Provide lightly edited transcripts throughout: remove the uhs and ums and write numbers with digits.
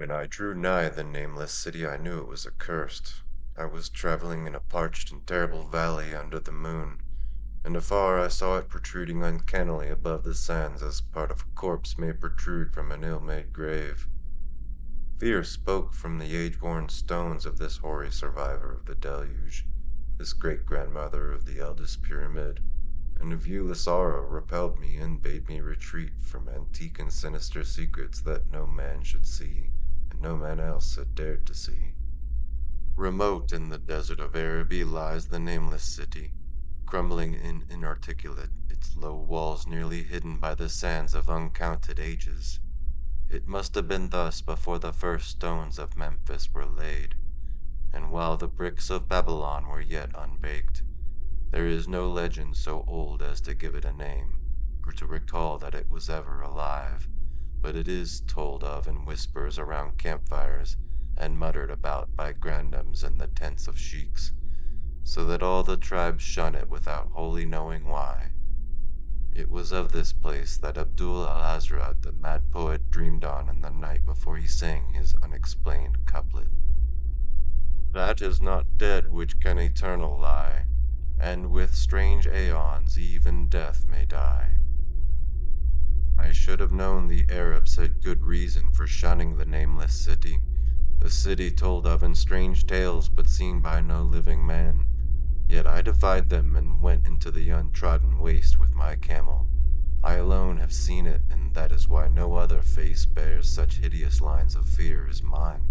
When I drew nigh the nameless city, I knew it was accursed. I was traveling in a parched and terrible valley under the moon, and afar I saw it protruding uncannily above the sands as part of a corpse may protrude from an ill-made grave. Fear spoke from the age-worn stones of this hoary survivor of the deluge, this great-grandmother of the eldest pyramid, and a viewless sorrow repelled me and bade me retreat from antique and sinister secrets that no man should see, and no man else had dared to see. Remote in the desert of Araby lies the nameless city, crumbling and inarticulate, its low walls nearly hidden by the sands of uncounted ages. It must have been thus before the first stones of Memphis were laid, and while the bricks of Babylon were yet unbaked. There is no legend so old as to give it a name, or to recall that it was ever alive, but it is told of in whispers around campfires, and muttered about by grandams in the tents of sheiks, so that all the tribes shun it without wholly knowing why. It was of this place that Abdul al-Azrad, the mad poet, dreamed on in the night before he sang his unexplained couplet. That is not dead which can eternal lie, and with strange aeons even death may die. I should have known the Arabs had good reason for shunning the nameless city, the city told of in strange tales but seen by no living man. Yet I defied them and went into the untrodden waste with my camel. I alone have seen it, and that is why no other face bears such hideous lines of fear as mine.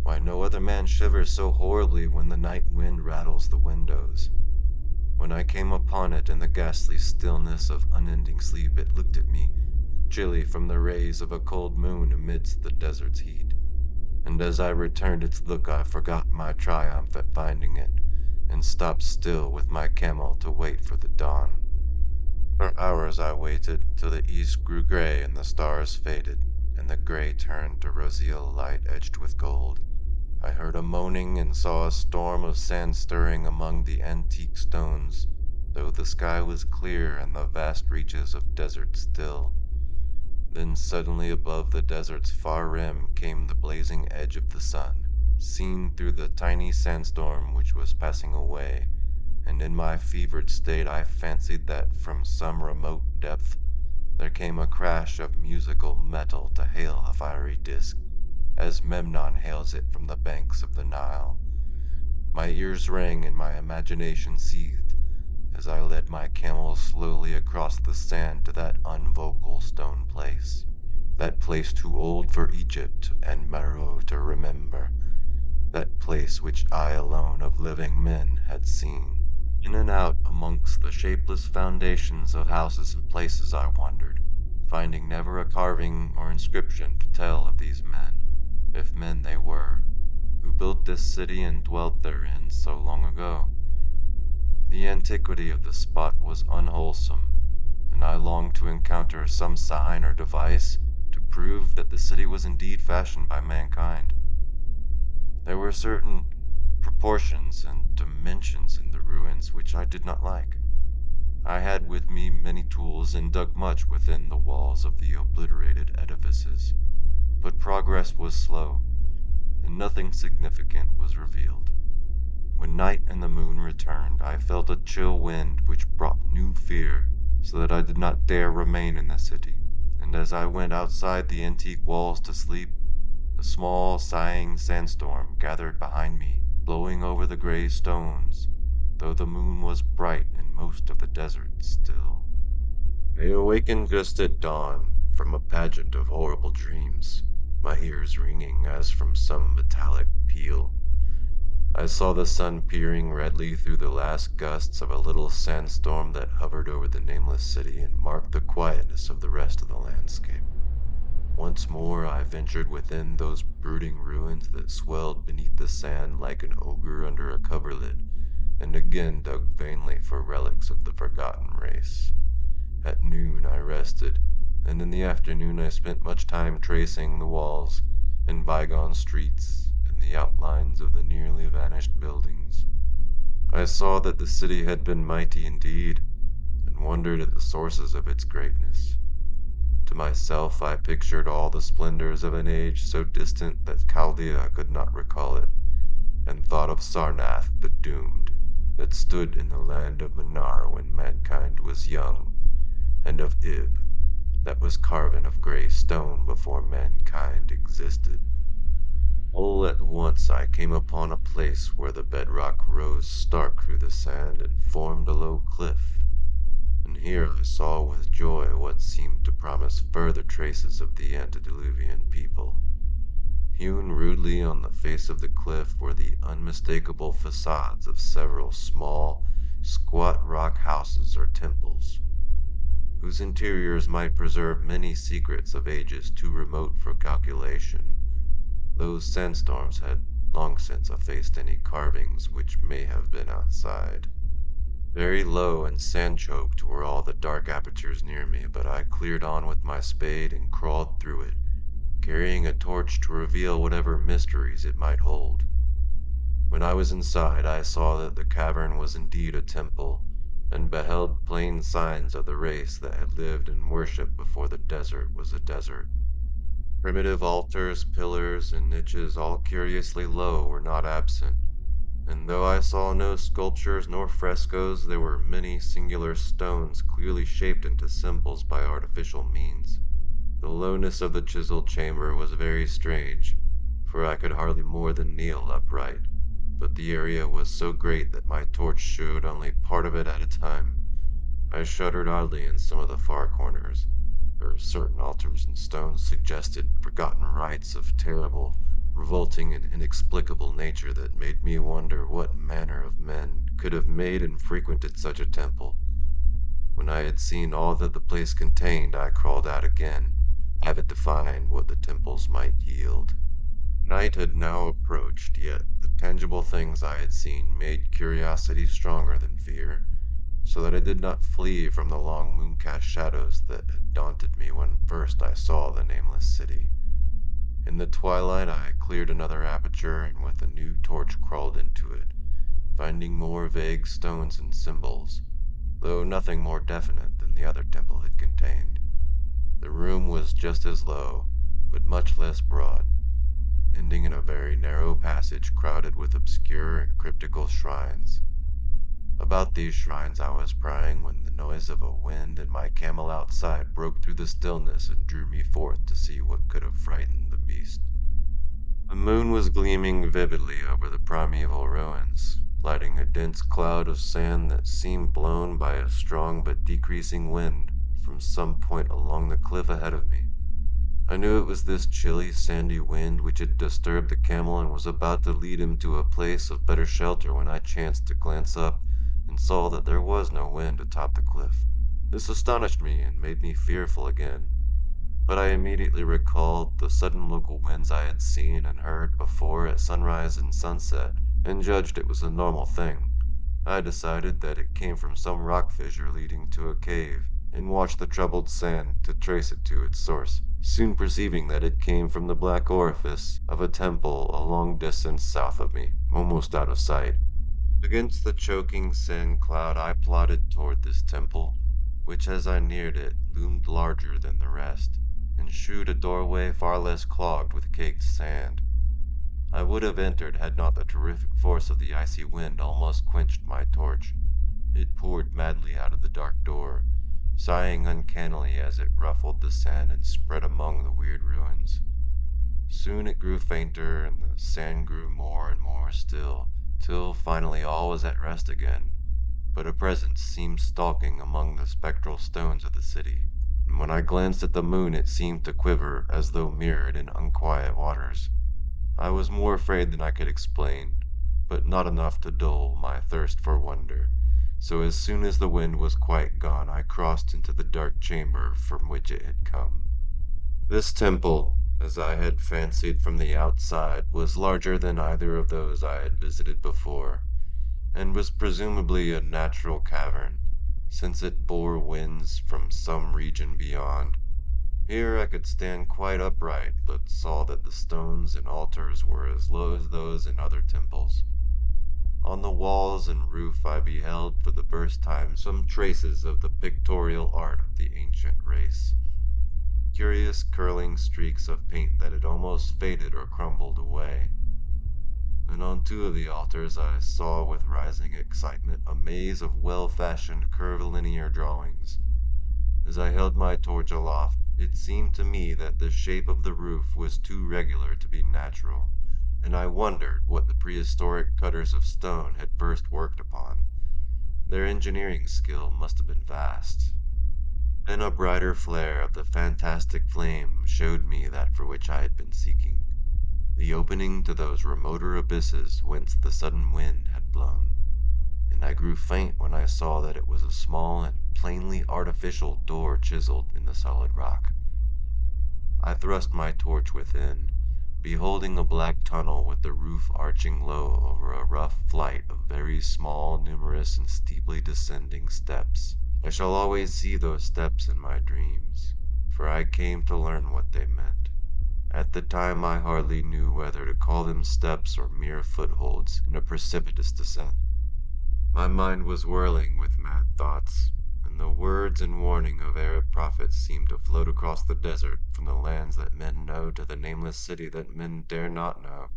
Why no other man shivers so horribly when the night wind rattles the windows. When I came upon it in the ghastly stillness of unending sleep, it looked at me, chilly from the rays of a cold moon amidst the desert's heat. And as I returned its look, I forgot my triumph at finding it, and stopped still with my camel to wait for the dawn. For hours I waited, till the east grew gray and the stars faded, and the gray turned to roseal light edged with gold. I heard a moaning and saw a storm of sand stirring among the antique stones, though the sky was clear and the vast reaches of desert still. Then suddenly above the desert's far rim came the blazing edge of the sun, seen through the tiny sandstorm which was passing away, and in my fevered state I fancied that from some remote depth there came a crash of musical metal to hail a fiery disk, as Memnon hails it from the banks of the Nile. My ears rang and my imagination seethed, as I led my camel slowly across the sand to that unvocal stone place, that place too old for Egypt and Marot to remember, that place which I alone of living men had seen. In and out amongst the shapeless foundations of houses and places I wandered, finding never a carving or inscription to tell of these men, if men they were, who built this city and dwelt therein so long ago. The antiquity of the spot was unwholesome, and I longed to encounter some sign or device to prove that the city was indeed fashioned by mankind. There were certain proportions and dimensions in the ruins which I did not like. I had with me many tools and dug much within the walls of the obliterated edifices, but progress was slow, and nothing significant was revealed. When night and the moon returned, I felt a chill wind which brought new fear, so that I did not dare remain in the city, and as I went outside the antique walls to sleep, a small, sighing sandstorm gathered behind me, blowing over the gray stones, though the moon was bright in most of the desert still. I awakened just at dawn from a pageant of horrible dreams, my ears ringing as from some metallic peal. I saw the sun peering redly through the last gusts of a little sandstorm that hovered over the nameless city and marked the quietness of the rest of the landscape. Once more I ventured within those brooding ruins that swelled beneath the sand like an ogre under a coverlid, and again dug vainly for relics of the forgotten race. At noon I rested, and in the afternoon I spent much time tracing the walls and bygone streets and the outlines of the nearly vanished buildings. I saw that the city had been mighty indeed, and wondered at the sources of its greatness. To myself, I pictured all the splendors of an age so distant that Chaldea could not recall it, and thought of Sarnath the Doomed, that stood in the land of Manar when mankind was young, and of Ib, that was carven of gray stone before mankind existed. All at once I came upon a place where the bedrock rose stark through the sand and formed a low cliff, and here I saw with joy what seemed to promise further traces of the antediluvian people. Hewn rudely on the face of the cliff were the unmistakable facades of several small, squat rock houses or temples, whose interiors might preserve many secrets of ages too remote for calculation. Those sandstorms had long since effaced any carvings which may have been outside. Very low and sand-choked were all the dark apertures near me, but I cleared on with my spade and crawled through it, carrying a torch to reveal whatever mysteries it might hold. When I was inside, I saw that the cavern was indeed a temple, and beheld plain signs of the race that had lived and worshipped before the desert was a desert. Primitive altars, pillars, and niches, all curiously low, were not absent, and though I saw no sculptures nor frescoes, there were many singular stones clearly shaped into symbols by artificial means. The lowness of the chiseled chamber was very strange, for I could hardly more than kneel upright, but the area was so great that my torch showed only part of it at a time. I shuddered oddly in some of the far corners, where certain altars and stones suggested forgotten rites of terrible, revolting, and inexplicable nature that made me wonder what manner of men could have made and frequented such a temple. When I had seen all that the place contained, I crawled out again, avid to find what the temples might yield. Night had now approached, yet the tangible things I had seen made curiosity stronger than fear, so that I did not flee from the long moon-cast shadows that had daunted me when first I saw the Nameless city. In the twilight I cleared another aperture and with a new torch crawled into it, finding more vague stones and symbols, though nothing more definite than the other temple had contained. The room was just as low, but much less broad, ending in a very narrow passage crowded with obscure and cryptical shrines. About these shrines I was prying when the noise of a wind and my camel outside broke through the stillness and drew me forth to see what could have frightened the beast. The moon was gleaming vividly over the primeval ruins, lighting a dense cloud of sand that seemed blown by a strong but decreasing wind from some point along the cliff ahead of me. I knew it was this chilly, sandy wind which had disturbed the camel and was about to lead him to a place of better shelter when I chanced to glance up and saw that there was no wind atop the cliff. This astonished me and made me fearful again, but I immediately recalled the sudden local winds I had seen and heard before at sunrise and sunset, and judged it was a normal thing. I decided that it came from some rock fissure leading to a cave, and watched the troubled sand to trace it to its source, soon perceiving that it came from the black orifice of a temple a long distance south of me, almost out of sight. Against the choking sand cloud I plodded toward this temple, which as I neared it loomed larger than the rest, and shewed a doorway far less clogged with caked sand. I would have entered had not the terrific force of the icy wind almost quenched my torch. It poured madly out of the dark door, sighing uncannily as it ruffled the sand and spread among the weird ruins. Soon it grew fainter, and the sand grew more and more still, till finally all was at rest again, but a presence seemed stalking among the spectral stones of the city, and when I glanced at the moon it seemed to quiver as though mirrored in unquiet waters. I was more afraid than I could explain, but not enough to dull my thirst for wonder, so as soon as the wind was quite gone I crossed into the dark chamber from which it had come. This temple, as I had fancied from the outside, was larger than either of those I had visited before, and was presumably a natural cavern, since it bore winds from some region beyond. Here I could stand quite upright, but saw that the stones and altars were as low as those in other temples. On the walls and roof I beheld for the first time some traces of the pictorial art of the ancient race. curious curling streaks of paint that had almost faded or crumbled away. And on two of the altars I saw with rising excitement a maze of well-fashioned curvilinear drawings. As I held my torch aloft, it seemed to me that the shape of the roof was too regular to be natural, and I wondered what the prehistoric cutters of stone had first worked upon. Their engineering skill must have been vast. Then a brighter flare of the fantastic flame showed me that for which I had been seeking, the opening to those remoter abysses whence the sudden wind had blown, and I grew faint when I saw that it was a small and plainly artificial door chiseled in the solid rock. I thrust my torch within, beholding a black tunnel with the roof arching low over a rough flight of very small, numerous, and steeply descending steps. I shall always see those steps in my dreams, for I came to learn what they meant. At the time I hardly knew whether to call them steps or mere footholds in a precipitous descent. My mind was whirling with mad thoughts, and the words and warning of Arab prophets seemed to float across the desert from the lands that men know to the nameless city that men dare not know.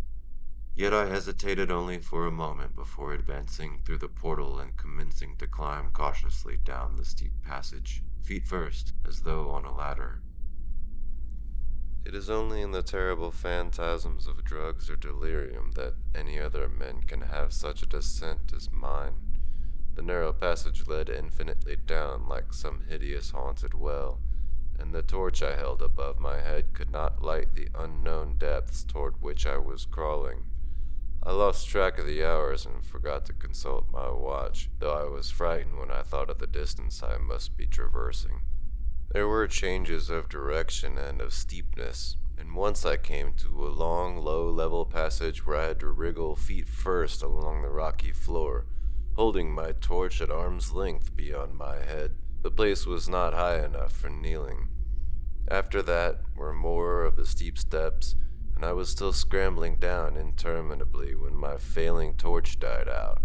Yet I hesitated only for a moment before advancing through the portal and commencing to climb cautiously down the steep passage, feet first, as though on a ladder. It is only in the terrible phantasms of drugs or delirium that any other men can have such a descent as mine. The narrow passage led infinitely down like some hideous haunted well, and the torch I held above my head could not light the unknown depths toward which I was crawling. I lost track of the hours and forgot to consult my watch, though I was frightened when I thought of the distance I must be traversing. There were changes of direction and of steepness, and once I came to a long, low-level passage where I had to wriggle feet first along the rocky floor, holding my torch at arm's length beyond my head. The place was not high enough for kneeling. After that were more of the steep steps, and I was still scrambling down interminably when my failing torch died out.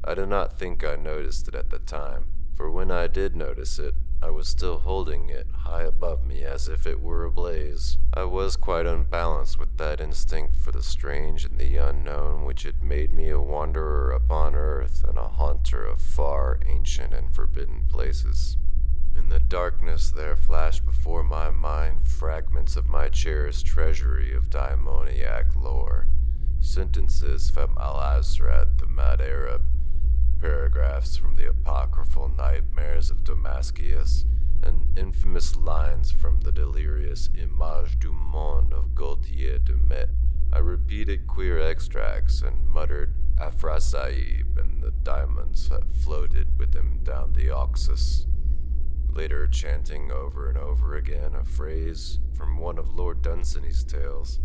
I do not think I noticed it at the time, for when I did notice it, I was still holding it high above me as if it were ablaze. I was quite unbalanced with that instinct for the strange and the unknown which had made me a wanderer upon earth and a haunter of far, ancient, and forbidden places. In the darkness there flashed before my mind fragments of my cherished treasury of daimoniac lore, sentences from Al-Azrad, the mad Arab, paragraphs from the apocryphal nightmares of Damascus, and infamous lines from the delirious Image du Monde of Gaultier de Met. I repeated queer extracts and muttered Afra-Sahib and the diamonds that floated with him down the Oxus, later chanting over and over again a phrase from one of Lord Dunsany's tales,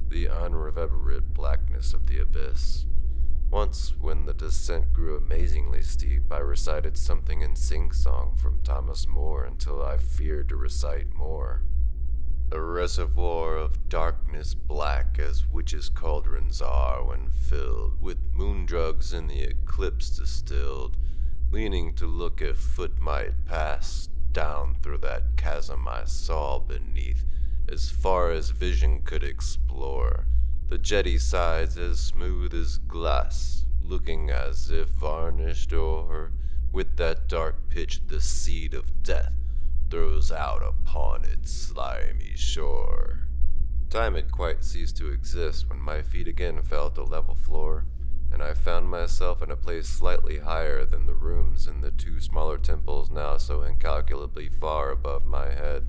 the unreverberate blackness of the abyss. Once, when the descent grew amazingly steep, I recited something in sing-song from Thomas Moore until I feared to recite more. A reservoir of darkness black as witches' cauldrons are when filled, with moon drugs in the eclipse distilled, leaning to look if foot might pass down through that chasm I saw beneath, as far as vision could explore. The jetty sides as smooth as glass, looking as if varnished o'er, with that dark pitch the seed of death throws out upon its slimy shore. Time had quite ceased to exist when my feet again fell to level floor, and I found myself in a place slightly higher than the rooms in the two smaller temples now so incalculably far above my head.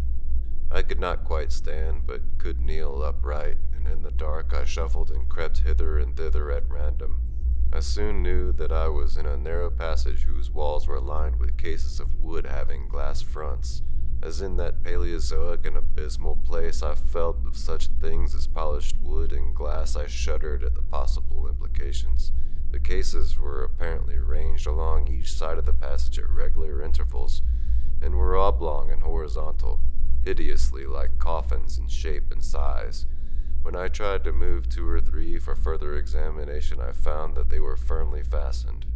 I could not quite stand, but could kneel upright, and in the dark I shuffled and crept hither and thither at random. I soon knew that I was in a narrow passage whose walls were lined with cases of wood having glass fronts. As in that Paleozoic and abysmal place I felt of such things as polished wood and glass, I shuddered at the possible implications. The cases were apparently ranged along each side of the passage at regular intervals, and were oblong and horizontal, hideously like coffins in shape and size. When I tried to move two or three for further examination, I found that they were firmly fastened.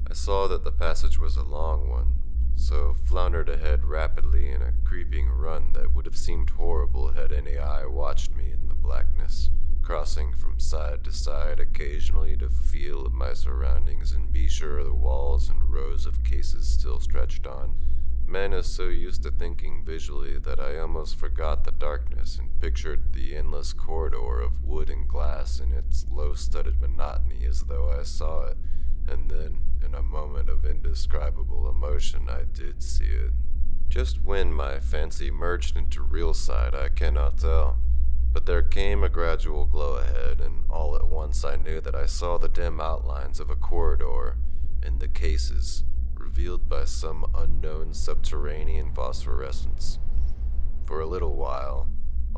I saw that the passage was a long one, so floundered ahead rapidly in a creeping run that would have seemed horrible had any eye watched me in the blackness, crossing from side to side occasionally to feel of my surroundings and be sure the walls and rows of cases still stretched on. Man is so used to thinking visually that I almost forgot the darkness and pictured the endless corridor of wood and glass in its low-studded monotony as though I saw it, and then, in a moment of indescribable emotion, I did see it. Just when my fancy merged into real sight, I cannot tell. But there came a gradual glow ahead, and all at once I knew that I saw the dim outlines of a corridor, and the cases, revealed by some unknown subterranean phosphorescence. For a little while,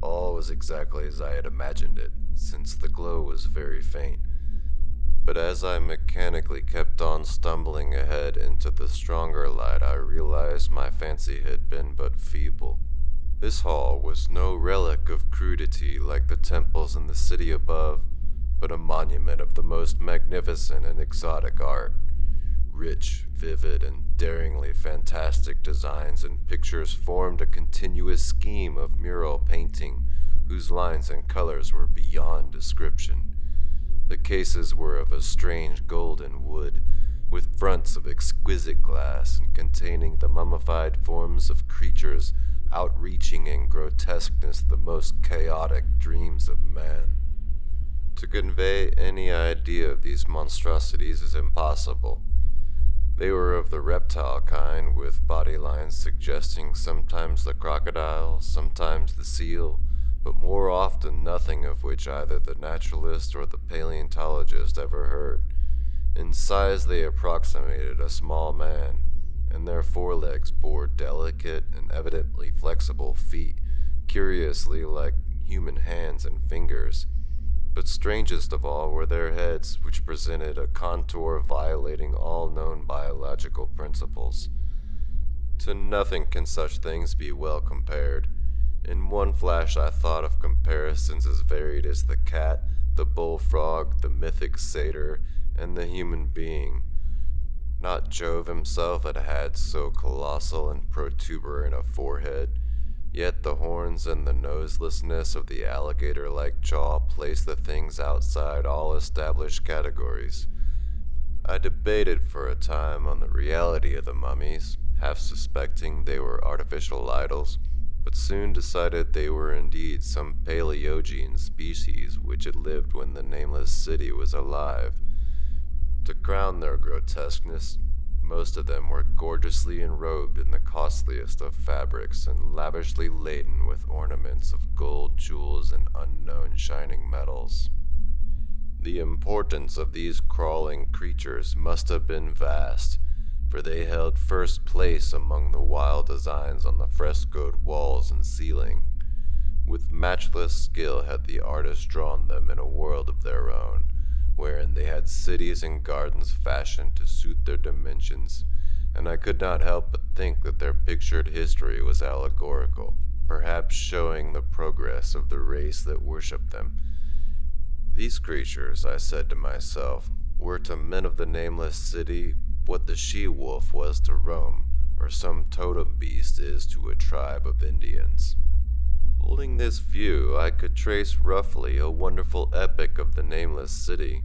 all was exactly as I had imagined it, since the glow was very faint. But as I mechanically kept on stumbling ahead into the stronger light, I realized my fancy had been but feeble. This hall was no relic of crudity like the temples in the city above, but a monument of the most magnificent and exotic art. Rich, vivid, and daringly fantastic designs and pictures formed a continuous scheme of mural painting whose lines and colors were beyond description. The cases were of a strange golden wood, with fronts of exquisite glass and containing the mummified forms of creatures outreaching in grotesqueness the most chaotic dreams of man. To convey any idea of these monstrosities is impossible. They were of the reptile kind, with body lines suggesting sometimes the crocodile, sometimes the seal, but more often nothing of which either the naturalist or the paleontologist ever heard. In size they approximated a small man, and their forelegs bore delicate and evidently flexible feet, curiously like human hands and fingers. But strangest of all were their heads, which presented a contour violating all known biological principles. To nothing can such things be well compared. In one flash I thought of comparisons as varied as the cat, the bullfrog, the mythic satyr, and the human being. Not Jove himself had had so colossal and protuberant a forehead, yet the horns and the noselessness of the alligator-like jaw placed the things outside all established categories. I debated for a time on the reality of the mummies, half suspecting they were artificial idols, but soon decided they were indeed some Paleogene species which had lived when the Nameless city was alive. To crown their grotesqueness, most of them were gorgeously enrobed in the costliest of fabrics and lavishly laden with ornaments of gold, jewels, and unknown shining metals. The importance of these crawling creatures must have been vast, for they held first place among the wild designs on the frescoed walls and ceiling. With matchless skill had the artists drawn them in a world of their own, wherein they had cities and gardens fashioned to suit their dimensions, and I could not help but think that their pictured history was allegorical, perhaps showing the progress of the race that worshipped them. These creatures, I said to myself, were to men of the Nameless city what the she-wolf was to Rome, or some totem beast is to a tribe of Indians. Holding this view, I could trace roughly a wonderful epic of the Nameless city,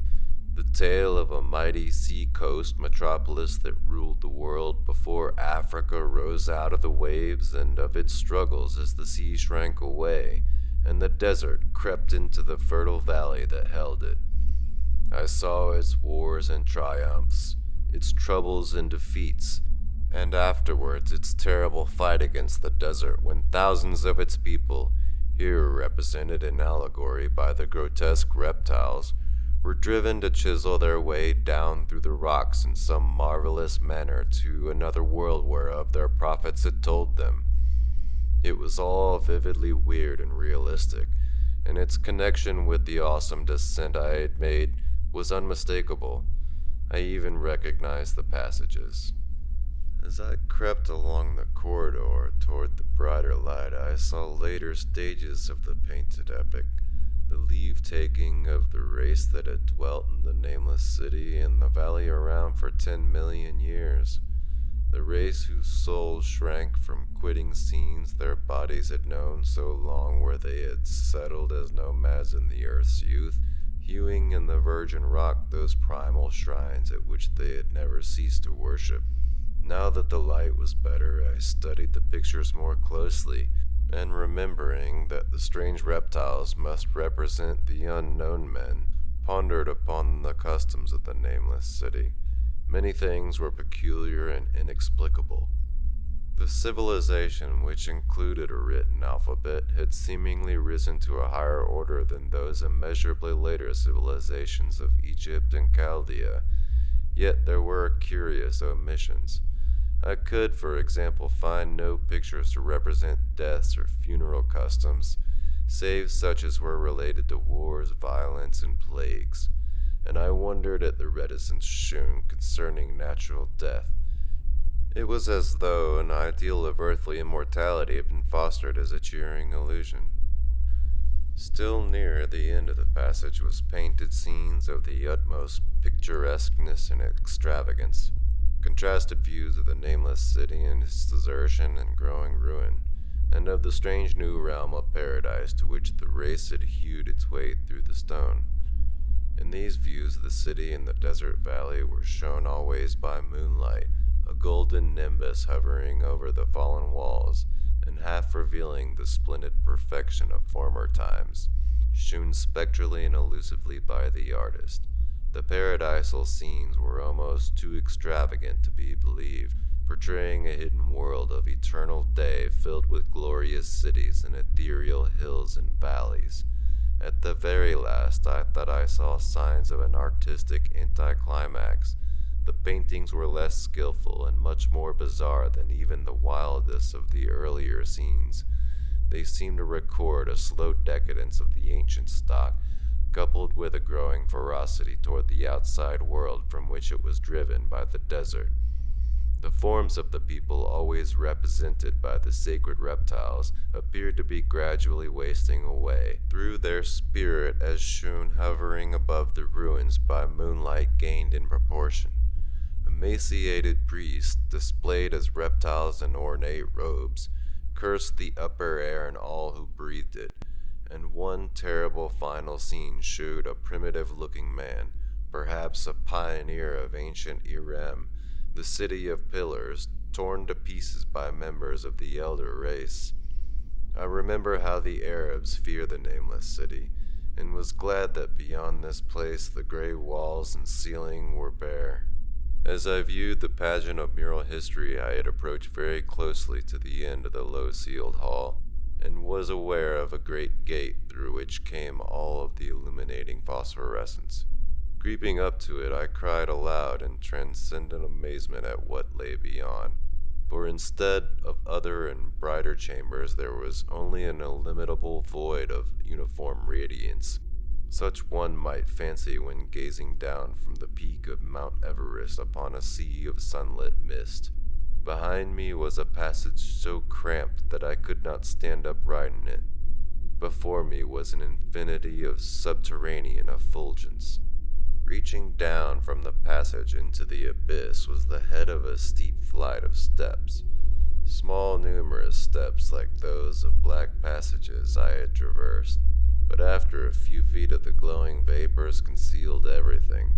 the tale of a mighty sea-coast metropolis that ruled the world before Africa rose out of the waves, and of its struggles as the sea shrank away, and the desert crept into the fertile valley that held it. I saw its wars and triumphs, its troubles and defeats, and afterwards its terrible fight against the desert when thousands of its people, here represented in allegory by the grotesque reptiles, were driven to chisel their way down through the rocks in some marvelous manner to another world whereof their prophets had told them. It was all vividly weird and realistic, and its connection with the awesome descent I had made was unmistakable. I even recognized the passages. As I crept along the corridor toward the brighter light, I saw later stages of the painted epic, the leave-taking of the race that had dwelt in the Nameless city and the valley around for 10 million years. The race whose souls shrank from quitting scenes their bodies had known so long, where they had settled as nomads in the earth's youth, hewing in the virgin rock those primal shrines at which they had never ceased to worship. Now that the light was better, I studied the pictures more closely, and remembering that the strange reptiles must represent the unknown men, pondered upon the customs of the Nameless City. Many things were peculiar and inexplicable. The civilization, which included a written alphabet, had seemingly risen to a higher order than those immeasurably later civilizations of Egypt and Chaldea, yet there were curious omissions. I could, for example, find no pictures to represent deaths or funeral customs, save such as were related to wars, violence, and plagues, and I wondered at the reticence shown concerning natural death. It was as though an ideal of earthly immortality had been fostered as a cheering illusion. Still near the end of the passage was painted scenes of the utmost picturesqueness and extravagance, contrasted views of the Nameless City and its desertion and growing ruin, and of the strange new realm of paradise to which the race had hewed its way through the stone. In these views, the city and the desert valley were shown always by moonlight, a golden nimbus hovering over the fallen walls, and half revealing the splendid perfection of former times, shewn spectrally and elusively by the artist. The paradisal scenes were almost too extravagant to be believed, portraying a hidden world of eternal day filled with glorious cities and ethereal hills and valleys. At the very last, I thought I saw signs of an artistic anticlimax. The paintings were less skillful and much more bizarre than even the wildest of the earlier scenes. They seemed to record a slow decadence of the ancient stock, coupled with a growing ferocity toward the outside world from which it was driven by the desert. The forms of the people, always represented by the sacred reptiles, appeared to be gradually wasting away, through their spirit as shown hovering above the ruins by moonlight gained in proportion. Emaciated priests, displayed as reptiles in ornate robes, cursed the upper air and all who breathed it, and one terrible final scene showed a primitive-looking man, perhaps a pioneer of ancient Irem, the city of pillars, torn to pieces by members of the elder race. I remember how the Arabs fear the Nameless City, and was glad that beyond this place the gray walls and ceiling were bare. As I viewed the pageant of mural history, I had approached very closely to the end of the low-ceiled hall, and was aware of a great gate through which came all of the illuminating phosphorescence. Creeping up to it, I cried aloud in transcendent amazement at what lay beyond, for instead of other and brighter chambers, there was only an illimitable void of uniform radiance, such one might fancy when gazing down from the peak of Mount Everest upon a sea of sunlit mist. Behind me was a passage so cramped that I could not stand upright in it. Before me was an infinity of subterranean effulgence. Reaching down from the passage into the abyss was the head of a steep flight of steps. Small, numerous steps like those of black passages I had traversed, but after a few feet of the glowing vapors concealed everything.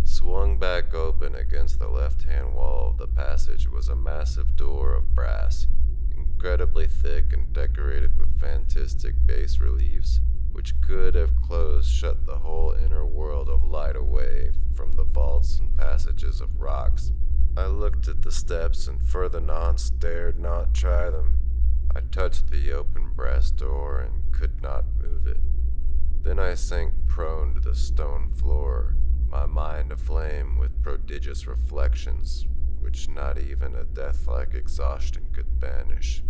Swung back open against the left-hand wall of the passage was a massive door of brass, incredibly thick and decorated with fantastic bas-reliefs, which could have closed shut the whole inner world of light away from the vaults and passages of rocks. I looked at the steps and further nonce dared not try them. I touched the open brass door and could not move it. Then I sank prone to the stone floor, my mind aflame with prodigious reflections which not even a death-like exhaustion could banish.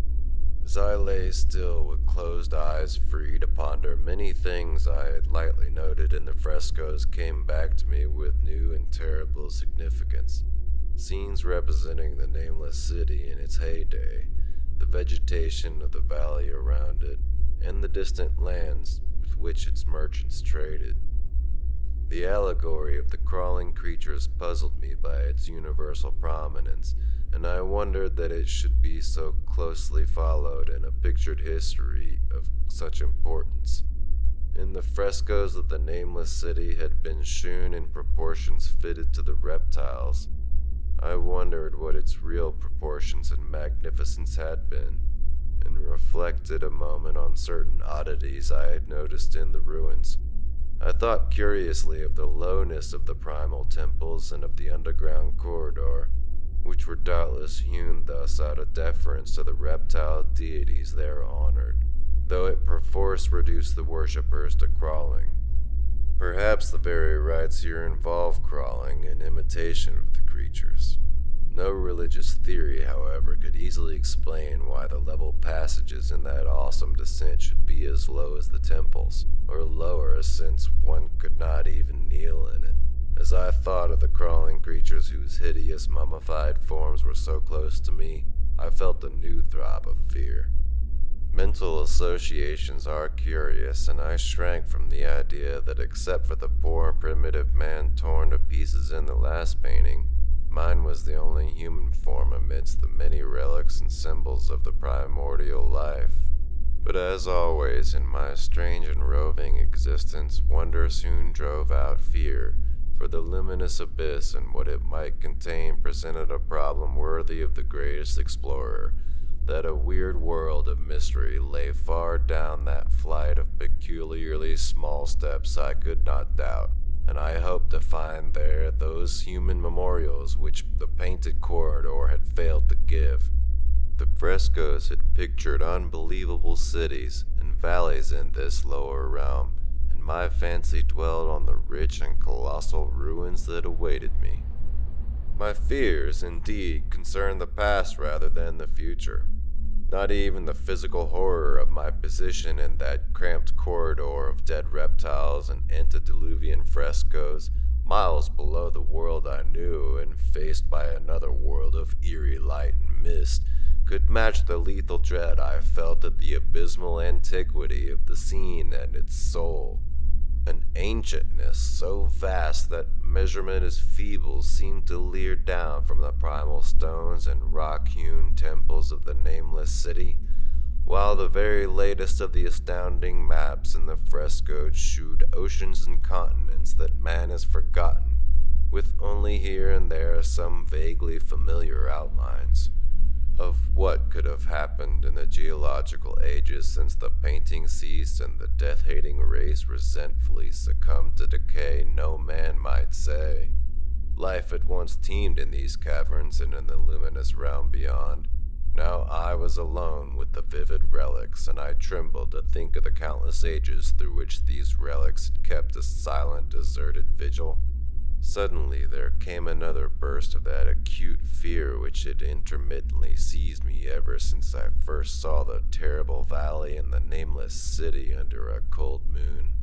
As I lay still with closed eyes free to ponder, many things I had lightly noted in the frescoes came back to me with new and terrible significance. Scenes representing the Nameless City in its heyday, the vegetation of the valley around it, and the distant lands with which its merchants traded. The allegory of the crawling creatures puzzled me by its universal prominence, and I wondered that it should be so closely followed in a pictured history of such importance. And the frescoes of the Nameless city had been shewn in proportions fitted to the reptiles. I wondered what its real proportions and magnificence had been, and reflected a moment on certain oddities I had noticed in the ruins. I thought curiously of the lowness of the primal temples and of the underground corridor, which were doubtless hewn thus out of deference to the reptile deities there honored, though it perforce reduced the worshippers to crawling. Perhaps the very rites here involve crawling in imitation of the creatures. No religious theory, however, could easily explain why the level passages in that awesome descent should be as low as the temples, or lower since one could not even kneel in it. As I thought of the crawling creatures whose hideous mummified forms were so close to me, I felt a new throb of fear. Mental associations are curious, and I shrank from the idea that except for the poor primitive man torn to pieces in the last painting, mine was the only human form amidst the many relics and symbols of the primordial life. But as always in my strange and roving existence, wonder soon drove out fear, for the luminous abyss and what it might contain presented a problem worthy of the greatest explorer. That a weird world of mystery lay far down that flight of peculiarly small steps I could not doubt, and I hoped to find there those human memorials which the painted corridor had failed to give. The frescoes had pictured unbelievable cities and valleys in this lower realm, and my fancy dwelled on the rich and colossal ruins that awaited me. My fears, indeed, concerned the past rather than the future. Not even the physical horror of my position in that cramped corridor of dead reptiles and antediluvian frescoes, miles below the world I knew and faced by another world of eerie light and mist, could match the lethal dread I felt at the abysmal antiquity of the scene and its soul. An ancientness so vast that measurement is feeble seemed to leer down from the primal stones and rock-hewn temples of the Nameless city, while the very latest of the astounding maps in the frescoes shewed oceans and continents that man has forgotten, with only here and there some vaguely familiar outlines of what could have happened in the geological ages since the painting ceased and the death-hating race resentfully succumbed to decay. No man might say. Life had once teemed in these caverns and in the luminous realm beyond. Now I was alone with the vivid relics, and I trembled to think of the countless ages through which these relics had kept a silent, deserted vigil. Suddenly there came another burst of that acute fear which had intermittently seized me ever since I first saw the terrible valley and the Nameless city under a cold moon.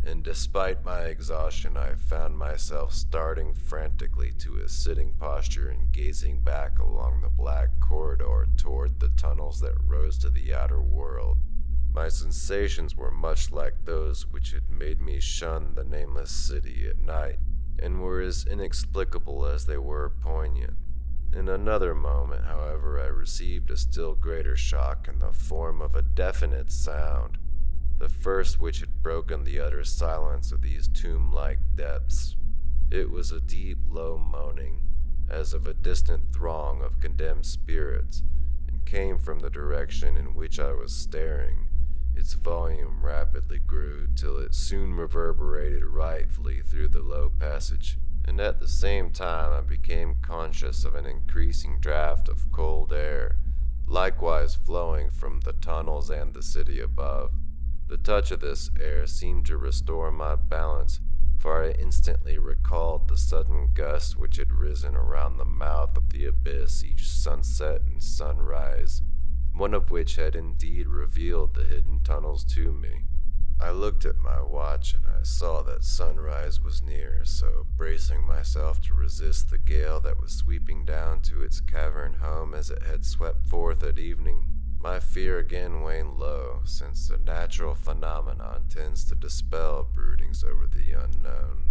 And despite my exhaustion, I found myself starting frantically to a sitting posture and gazing back along the black corridor toward the tunnels that rose to the outer world. My sensations were much like those which had made me shun the Nameless city at night, and were as inexplicable as they were poignant. In another moment, however, I received a still greater shock in the form of a definite sound, the first which had broken the utter silence of these tomb-like depths. It was a deep, low moaning, as of a distant throng of condemned spirits, and came from the direction in which I was staring. Its volume rapidly grew till it soon reverberated rightfully through the low passage, and at the same time I became conscious of an increasing draught of cold air, likewise flowing from the tunnels and the city above. The touch of this air seemed to restore my balance, for I instantly recalled the sudden gust which had risen around the mouth of the abyss each sunset and sunrise, one of which had indeed revealed the hidden tunnels to me. I looked at my watch and I saw that sunrise was near, so bracing myself to resist the gale that was sweeping down to its cavern home as it had swept forth at evening, my fear again waned low, since the natural phenomenon tends to dispel broodings over the unknown.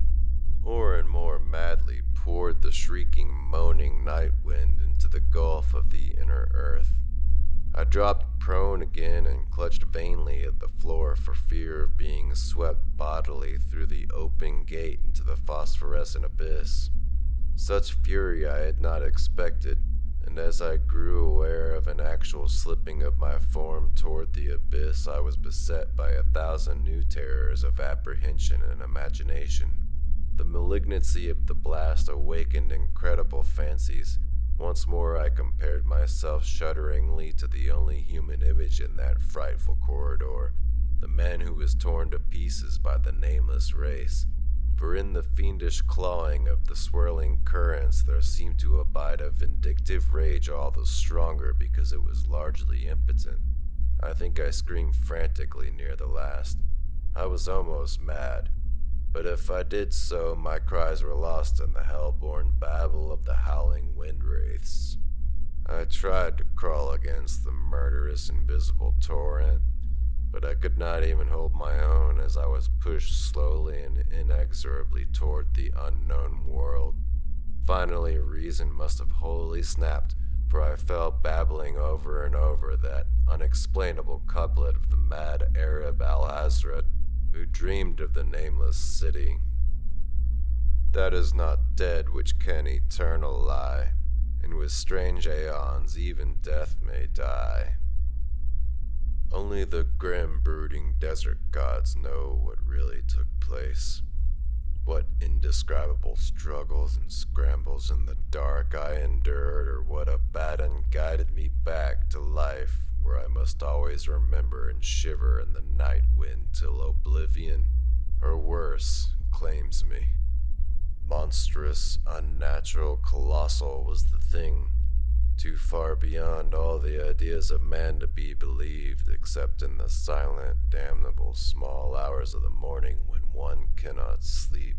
more and more madly poured the shrieking, moaning night wind into the gulf of the inner earth. I dropped prone again and clutched vainly at the floor for fear of being swept bodily through the open gate into the phosphorescent abyss. Such fury I had not expected, and as I grew aware of an actual slipping of my form toward the abyss, I was beset by 1,000 new terrors of apprehension and imagination. The malignancy of the blast awakened incredible fancies. Once more I compared myself shudderingly to the only human image in that frightful corridor, the man who was torn to pieces by the nameless race. For in the fiendish clawing of the swirling currents there seemed to abide a vindictive rage all the stronger because it was largely impotent. I think I screamed frantically near the last. I was almost mad, but if I did so, my cries were lost in the hell-born babble of the howling wind wraiths. I tried to crawl against the murderous invisible torrent, but I could not even hold my own as I was pushed slowly and inexorably toward the unknown world. Finally, reason must have wholly snapped, for I fell babbling over and over that unexplainable couplet of the mad Arab Al-Hazred, who dreamed of the nameless city. That is not dead which can eternal lie, and with strange aeons even death may die. Only the grim, brooding desert gods know what really took place. What indescribable struggles and scrambles in the dark I endured, or what abaddon guided me back to life, where I must always remember and shiver in the night wind till oblivion, or worse, claims me. Monstrous, unnatural, colossal was the thing, too far beyond all the ideas of man to be believed, except in the silent, damnable small hours of the morning when one cannot sleep.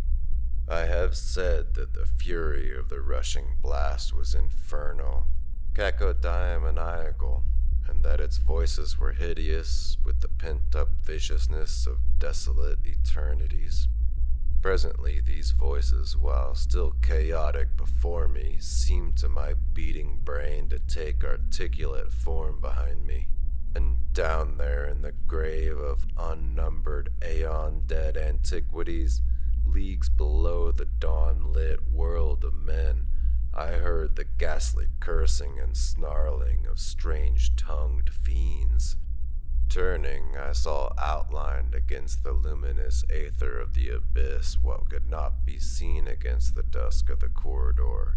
I have said that the fury of the rushing blast was infernal, cacodemoniacal, and that its voices were hideous with the pent-up viciousness of desolate eternities. Presently these voices, while still chaotic before me, seemed to my beating brain to take articulate form behind me, and down there in the grave of unnumbered aeon-dead antiquities, leagues below the dawn-lit world of men, I heard the ghastly cursing and snarling of strange-tongued fiends. Turning, I saw outlined against the luminous aether of the abyss what could not be seen against the dusk of the corridor,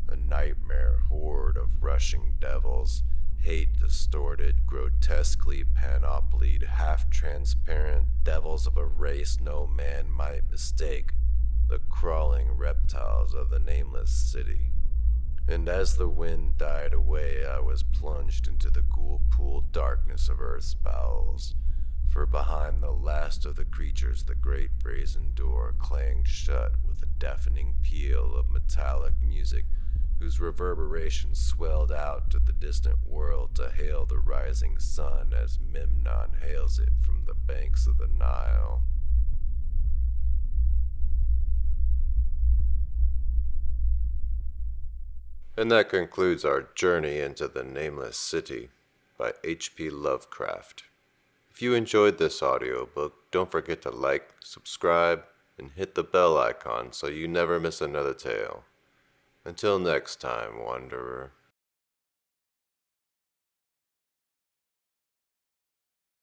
a nightmare horde of rushing devils, hate-distorted, grotesquely panoplied, half-transparent devils of a race no man might mistake, the crawling reptiles of the nameless city. And as the wind died away, I was plunged into the ghoul-pooled darkness of Earth's bowels, for behind the last of the creatures the great brazen door clanged shut with a deafening peal of metallic music whose reverberations swelled out to the distant world to hail the rising sun as Memnon hails it from the banks of the Nile. And that concludes our journey into the Nameless City by H.P. Lovecraft. If you enjoyed this audiobook, don't forget to like, subscribe, and hit the bell icon so you never miss another tale. Until next time, Wanderer.